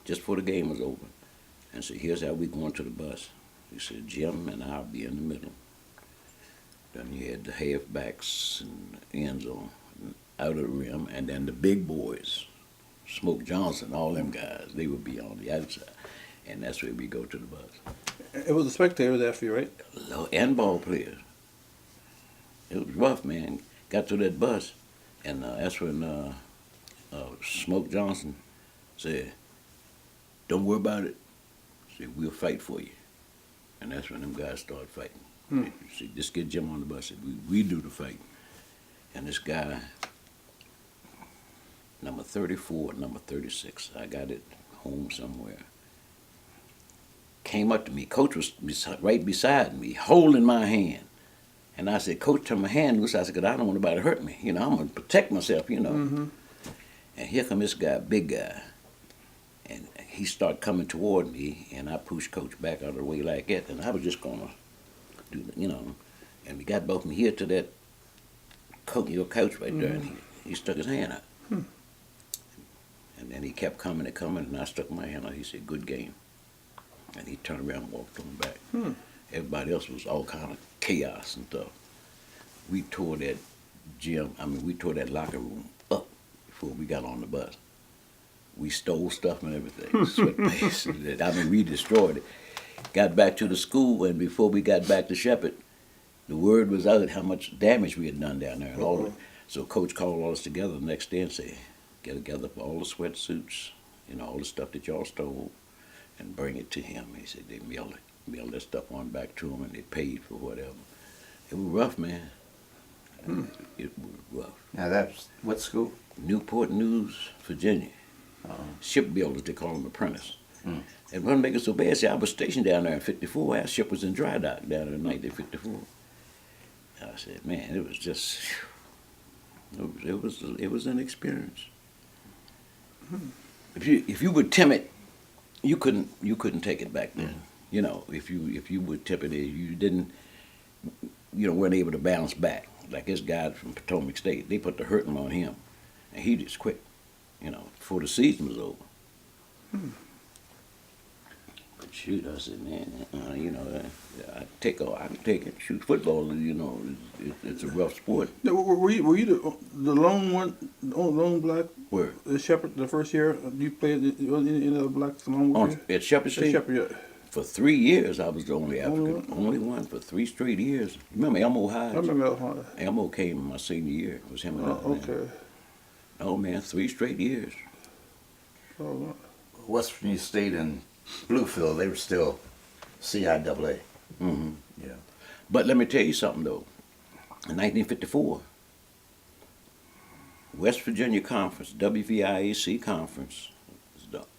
just before the game was over, and said, here's how we going to the bus. He said, Jim and I'll be in the middle. Then you had the halfbacks and end zone, out of the rim, and then the big boys, Smoke Johnson, all them guys, they would be on the outside. And that's where we go to the bus. It was the spectators after you, right? And ball players. It was rough, man. Got to that bus, and that's when Smoke Johnson said, don't worry about it. He said, we'll fight for you. And that's when them guys started fighting. He said, just get Jim on the bus. He said, we do the fighting. And this guy, number 34, number 36, I got it home somewhere, came up to me. Coach was right beside me, holding my hand. And I said, Coach, turn my hand loose. I said, because I don't want nobody to hurt me. I'm going to protect myself, And here come this guy, big guy. And he started coming toward me, and I pushed Coach back out of the way like that. And I was just going to do, And we got both from here to that your coach right there, and he stuck his hand out. And then he kept coming and coming, and I stuck my hand out. He said, good game. And he turned around and walked on back. Everybody else was all kind of chaos and stuff. We tore that we tore that locker room up before we got on the bus. We stole stuff and everything, sweatpants. We destroyed it. Got back to the school, and before we got back to Shepherd, the word was out how much damage we had done down there. And all so Coach called all us together the next day and said, get together for all the sweatsuits, all the stuff that y'all stole, and bring it to him. He said they mailed that stuff on back to him, and they paid for whatever. It was rough, man. It was rough. Now that's what school? Newport News, Virginia. Shipbuilders, they call them apprentice. And what make it so bad, see, I was stationed down there in 54. Our ship was in dry dock down there in 1954. I said, man, it was just, it was an experience. If you were timid, you couldn't take it back then. If you were timid, you didn't, weren't able to bounce back. Like this guy from Potomac State, they put the hurting on him, and he just quit. Before the season was over. But shoot, I said, man, I can take it. Shoot, football, it's a rough sport. Now, were you the lone one, the lone black? Where? The Shepherd, the first year you played, any other blacks along with you? At Shepherd State? Shepherd, yeah. For 3 years, I was the only African. Only one for 3 straight years. Remember Elmo Hodge? I remember Elmo. Elmo came my senior year. It was him and okay. Oh, man, 3 straight years. Oh, West Virginia State and Bluefield, they were still CIAA. Yeah. But let me tell you something, though. In 1954, West Virginia Conference, WVIAC Conference,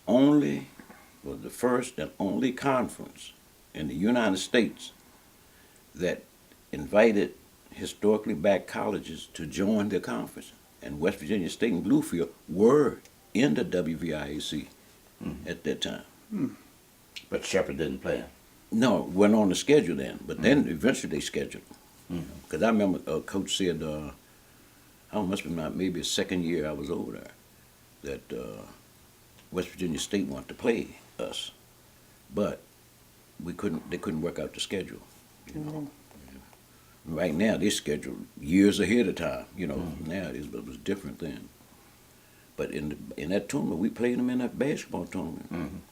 was the first and only conference in the United States that invited historically black colleges to join the conference. And West Virginia State and Bluefield were in the WVIAC at that time. But Shepherd didn't play it. No, went on the schedule then, but then eventually they scheduled. Because I remember Coach said, must have been maybe a second year I was over there, that West Virginia State wanted to play us, but they couldn't work out the schedule. Right now they scheduled years ahead of time. Nowadays, but it was different then. But in that tournament, we played them in that basketball tournament.